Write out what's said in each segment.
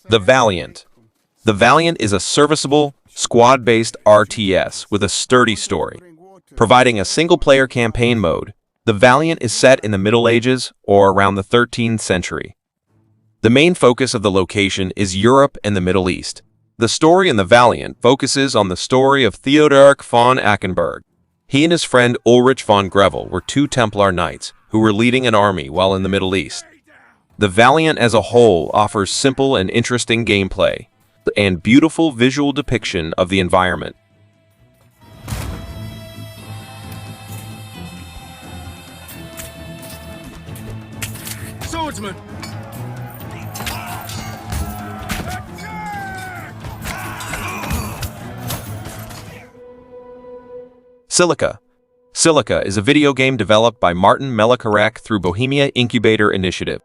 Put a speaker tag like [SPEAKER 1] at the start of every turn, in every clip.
[SPEAKER 1] The Valiant. The Valiant is a serviceable, squad-based RTS with a sturdy story. Providing a single-player campaign mode, the Valiant is set in the Middle Ages or around the 13th century. The main focus of the location is Europe and the Middle East. The story in the Valiant focuses on the story of Theodoric von Achenberg. He and his friend Ulrich von Grevel were two Templar knights who were leading an army while in the Middle East. The Valiant as a whole offers simple and interesting gameplay and beautiful visual depiction of the environment.
[SPEAKER 2] Swordsman!
[SPEAKER 1] Silica. Silica is a video game developed by Martin Melikarek through Bohemia Incubator Initiative.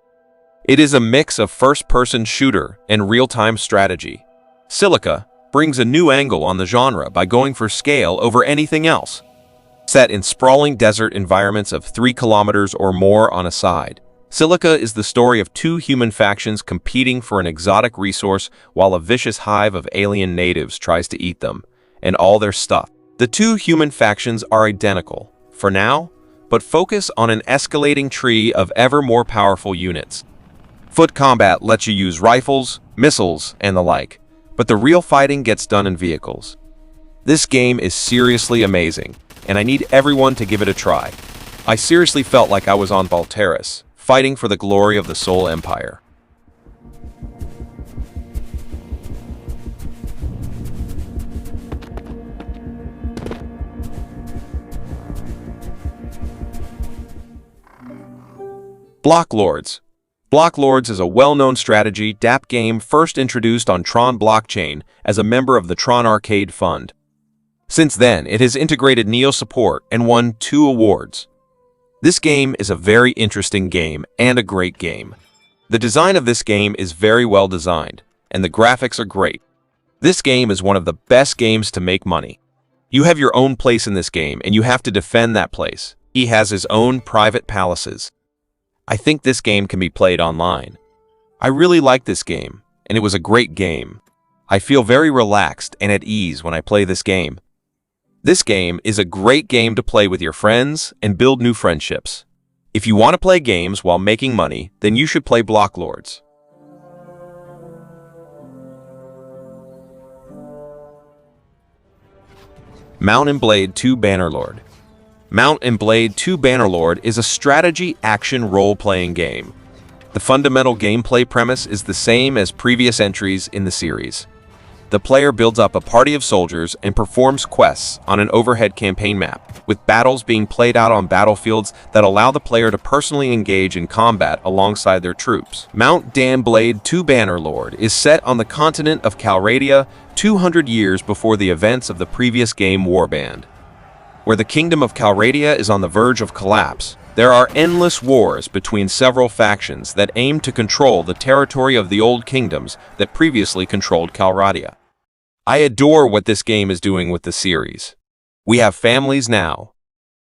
[SPEAKER 1] It is a mix of first-person shooter and real-time strategy. Silica brings a new angle on the genre by going for scale over anything else. Set in sprawling desert environments of 3 kilometers or more on a side, Silica is the story of two human factions competing for an exotic resource while a vicious hive of alien natives tries to eat them and all their stuff. The two human factions are identical, for now, but focus on an escalating tree of ever more powerful units. Foot combat lets you use rifles, missiles, and the like, but the real fighting gets done in vehicles. This game is seriously amazing, and I need everyone to give it a try. I seriously felt like I was on Wartales, fighting for the glory of the Soul Empire. Blocklords. Blocklords is a well-known strategy DAP game first introduced on Tron blockchain as a member of the Tron Arcade Fund. Since then, it has integrated Neo support and won 2 awards. This game is a very interesting game and a great game. The design of this game is very well designed, and the graphics are great. This game is one of the best games to make money. You have your own place in this game, and you have to defend that place. He has his own private palaces. I think this game can be played online. I really like this game, and it was a great game. I feel very relaxed and at ease when I play this game. This game is a great game to play with your friends and build new friendships. If you want to play games while making money, then you should play Blocklords. Mount & Blade 2 Bannerlord. Mount & Blade 2 Bannerlord is a strategy action role-playing game. The fundamental gameplay premise is the same as previous entries in the series. The player builds up a party of soldiers and performs quests on an overhead campaign map, with battles being played out on battlefields that allow the player to personally engage in combat alongside their troops. Mount & Blade 2 Bannerlord is set on the continent of Calradia 200 years before the events of the previous game Warband. Where the kingdom of Calradia is on the verge of collapse, there are endless wars between several factions that aim to control the territory of the old kingdoms that previously controlled Calradia. I adore what this game is doing with the series. We have families now.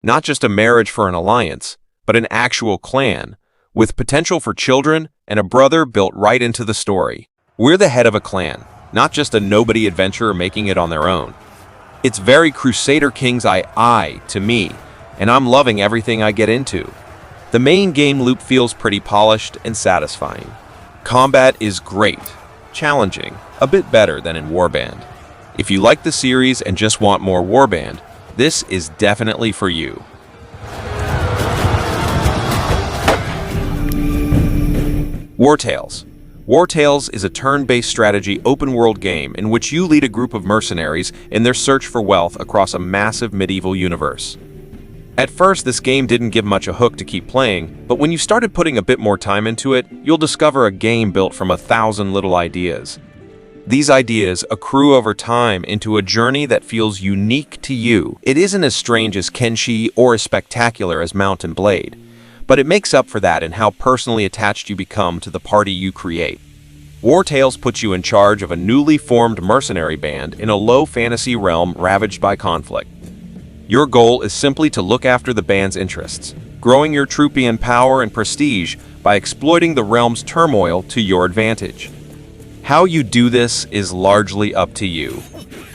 [SPEAKER 1] Not just a marriage for an alliance, but an actual clan, with potential for children and a brother built right into the story. We're the head of a clan, not just a nobody adventurer making it on their own. It's very Crusader King's I to me, and I'm loving everything I get into. The main game loop feels pretty polished and satisfying. Combat is great, challenging, a bit better than in Warband. If you like the series and just want more Warband, this is definitely for you. Wartales. Wartales is a turn-based strategy open-world game in which you lead a group of mercenaries in their search for wealth across a massive medieval universe. At first, this game didn't give much a hook to keep playing, but when you started putting a bit more time into it, you'll discover a game built from 1,000 little ideas. These ideas accrue over time into a journey that feels unique to you. It isn't as strange as Kenshi or as spectacular as Mount & Blade, but it makes up for that in how personally attached you become to the party you create. Wartales puts you in charge of a newly formed mercenary band in a low fantasy realm ravaged by conflict. Your goal is simply to look after the band's interests, growing your troupian power and prestige by exploiting the realm's turmoil to your advantage. How you do this is largely up to you.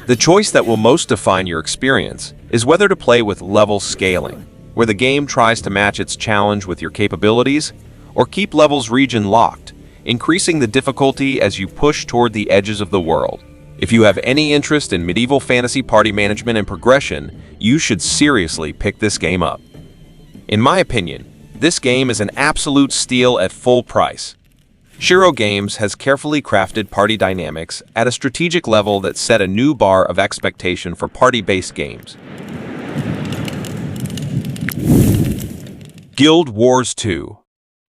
[SPEAKER 1] The choice that will most define your experience is whether to play with level scaling, where the game tries to match its challenge with your capabilities, or keep levels region locked, increasing the difficulty as you push toward the edges of the world. If you have any interest in medieval fantasy party management and progression, you should seriously pick this game up. In my opinion, this game is an absolute steal at full price. Shiro Games has carefully crafted party dynamics at a strategic level that set a new bar of expectation for party-based games. Guild Wars 2.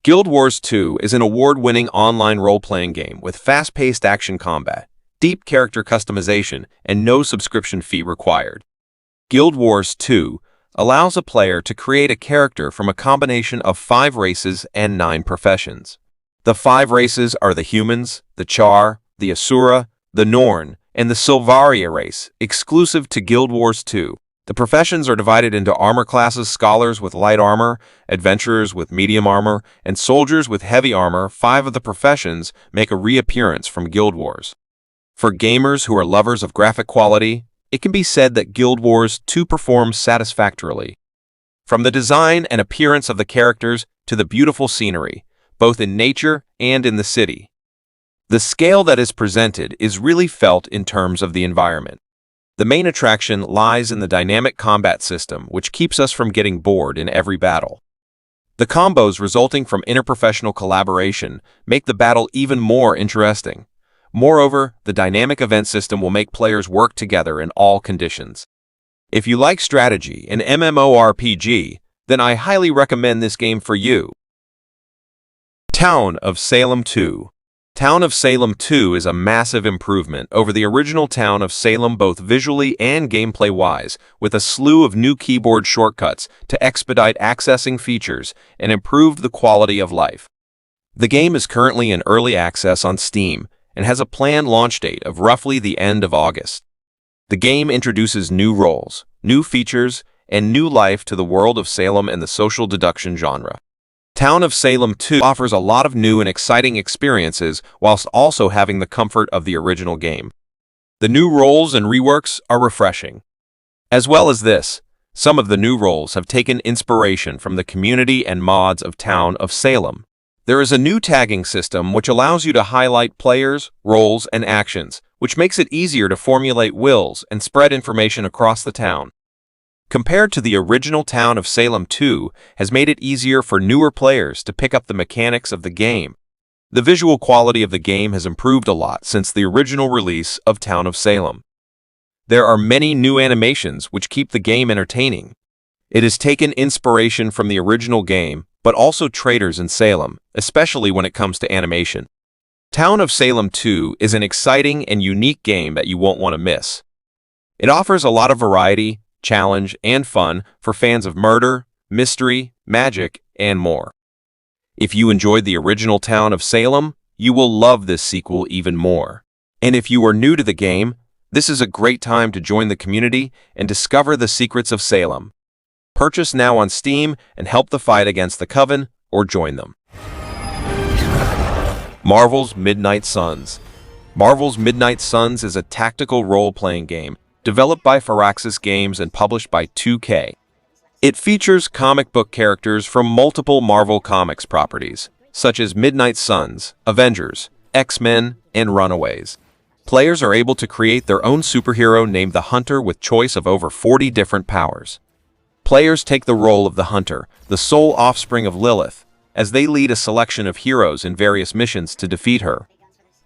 [SPEAKER 1] Guild Wars 2 is an award-winning online role-playing game with fast-paced action combat, deep character customization, and no subscription fee required. Guild Wars 2 allows a player to create a character from a combination of 5 races and 9 professions. The 5 races are the Humans, the Char, the Asura, the Norn, and the Silvaria race, exclusive to Guild Wars 2. The professions are divided into armor classes: scholars with light armor, adventurers with medium armor, and soldiers with heavy armor. 5 of the professions make a reappearance from Guild Wars. For gamers who are lovers of graphic quality, it can be said that Guild Wars 2 performs satisfactorily. From the design and appearance of the characters to the beautiful scenery, both in nature and in the city, the scale that is presented is really felt in terms of the environment. The main attraction lies in the dynamic combat system, which keeps us from getting bored in every battle. The combos resulting from interprofessional collaboration make the battle even more interesting. Moreover, the dynamic event system will make players work together in all conditions. If you like strategy and MMORPG, then I highly recommend this game for you. Town of Salem 2. Town of Salem 2 is a massive improvement over the original Town of Salem both visually and gameplay-wise, with a slew of new keyboard shortcuts to expedite accessing features and improve the quality of life. The game is currently in early access on Steam and has a planned launch date of roughly the end of August. The game introduces new roles, new features, and new life to the world of Salem and the social deduction genre. Town of Salem 2 offers a lot of new and exciting experiences whilst also having the comfort of the original game. The new roles and reworks are refreshing. As well as this, some of the new roles have taken inspiration from the community and mods of Town of Salem. There is a new tagging system which allows you to highlight players, roles, and actions, which makes it easier to formulate wills and spread information across the town. Compared to the original Town of Salem 2 has made it easier for newer players to pick up the mechanics of the game. The visual quality of the game has improved a lot since the original release of Town of Salem. There are many new animations which keep the game entertaining. It has taken inspiration from the original game, but also traders in Salem, especially when it comes to animation. Town of Salem 2 is an exciting and unique game that you won't want to miss. It offers a lot of variety, challenge, and fun for fans of murder, mystery, magic, and more. If you enjoyed the original Town of Salem, you will love this sequel even more. And if you are new to the game, this is a great time to join the community and discover the secrets of Salem. Purchase now on Steam and help the fight against the Coven, or join them. Marvel's Midnight Suns. Marvel's Midnight Suns is a tactical role-playing game developed by Firaxis Games and published by 2K. It features comic book characters from multiple Marvel Comics properties, such as Midnight Suns, Avengers, X-Men, and Runaways. Players are able to create their own superhero named the Hunter with choice of over 40 different powers. Players take the role of the Hunter, the sole offspring of Lilith, as they lead a selection of heroes in various missions to defeat her.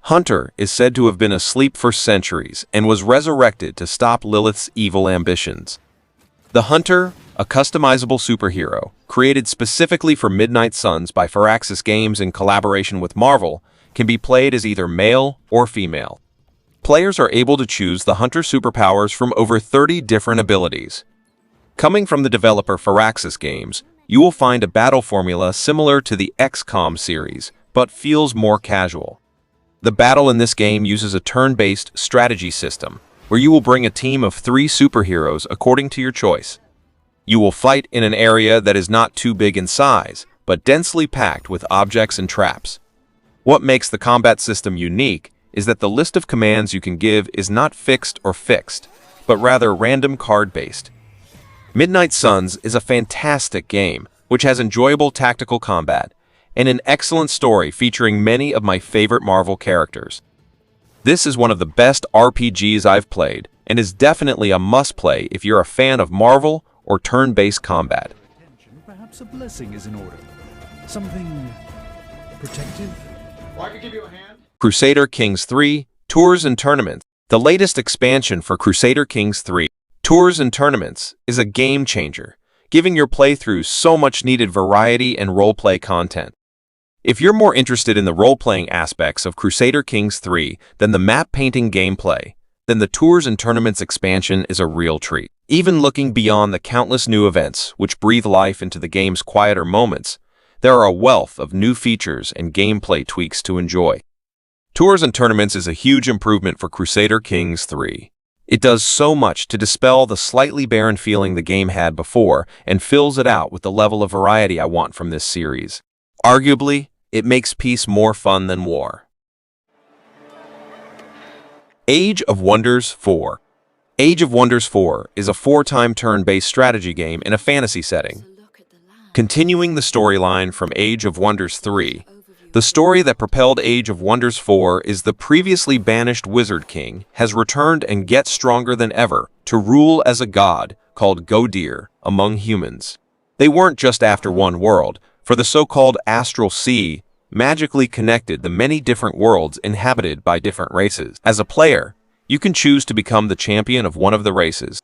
[SPEAKER 1] Hunter is said to have been asleep for centuries and was resurrected to stop Lilith's evil ambitions. The Hunter, a customizable superhero, created specifically for Midnight Suns by Firaxis Games in collaboration with Marvel, can be played as either male or female. Players are able to choose the Hunter superpowers from over 30 different abilities. Coming from the developer Firaxis Games, you will find a battle formula similar to the XCOM series, but feels more casual. The battle in this game uses a turn-based strategy system, where you will bring a team of 3 superheroes according to your choice. You will fight in an area that is not too big in size, but densely packed with objects and traps. What makes the combat system unique is that the list of commands you can give is not fixed, but rather random card-based. Midnight Suns is a fantastic game, which has enjoyable tactical combat, and an excellent story featuring many of my favorite Marvel characters. This is one of the best RPGs I've played, and is definitely a must-play if you're a fan of Marvel or turn-based combat.
[SPEAKER 2] Perhaps a blessing is in order. Something protective?
[SPEAKER 3] Well, I could give you a hand.
[SPEAKER 1] Crusader Kings 3 Tours and Tournaments. The latest expansion for Crusader Kings 3 Tours and Tournaments is a game-changer, giving your playthrough so much needed variety and roleplay content. If you're more interested in the role-playing aspects of Crusader Kings 3 than the map-painting gameplay, then the Tours and Tournaments expansion is a real treat. Even looking beyond the countless new events which breathe life into the game's quieter moments, there are a wealth of new features and gameplay tweaks to enjoy. Tours and Tournaments is a huge improvement for Crusader Kings 3. It does so much to dispel the slightly barren feeling the game had before and fills it out with the level of variety I want from this series. Arguably, it makes peace more fun than war. Age of Wonders 4. Age of Wonders 4 is a 4-time turn-based strategy game in a fantasy setting. Continuing the storyline from Age of Wonders 3, the story that propelled Age of Wonders 4 is the previously banished Wizard King has returned and gets stronger than ever to rule as a god called Godir among humans. They weren't just after one world, for the so-called Astral Sea magically connected the many different worlds inhabited by different races. As a player, you can choose to become the champion of one of the races.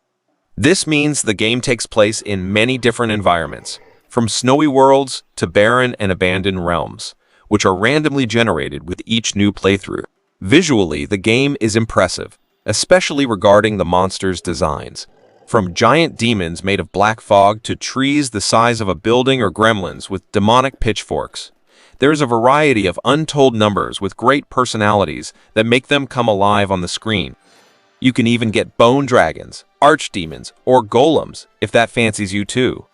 [SPEAKER 1] This means the game takes place in many different environments, from snowy worlds to barren and abandoned realms, which are randomly generated with each new playthrough. Visually, the game is impressive, especially regarding the monsters' designs. From giant demons made of black fog to trees the size of a building or gremlins with demonic pitchforks, there is a variety of untold numbers with great personalities that make them come alive on the screen. You can even get bone dragons, archdemons, or golems if that fancies you too.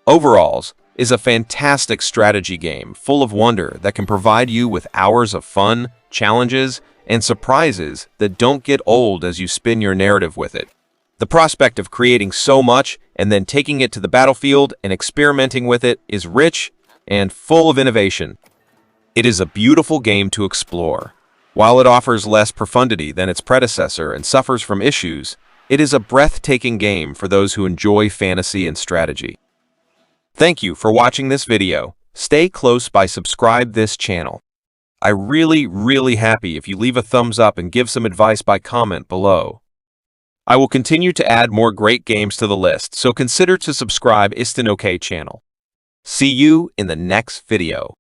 [SPEAKER 1] Overalls is a fantastic strategy game full of wonder that can provide you with hours of fun, challenges, and surprises that don't get old as you spin your narrative with it. The prospect of creating so much and then taking it to the battlefield and experimenting with it is rich and full of innovation. It is a beautiful game to explore. While it offers less profundity than its predecessor and suffers from issues, it is a breathtaking game for those who enjoy fantasy and strategy. Thank you for watching this video. Stay close by subscribe this channel. I really happy if you leave a thumbs up and give some advice by comment below. I will continue to add more great games to the list, so consider to subscribe Istin OK channel. See you in the next video.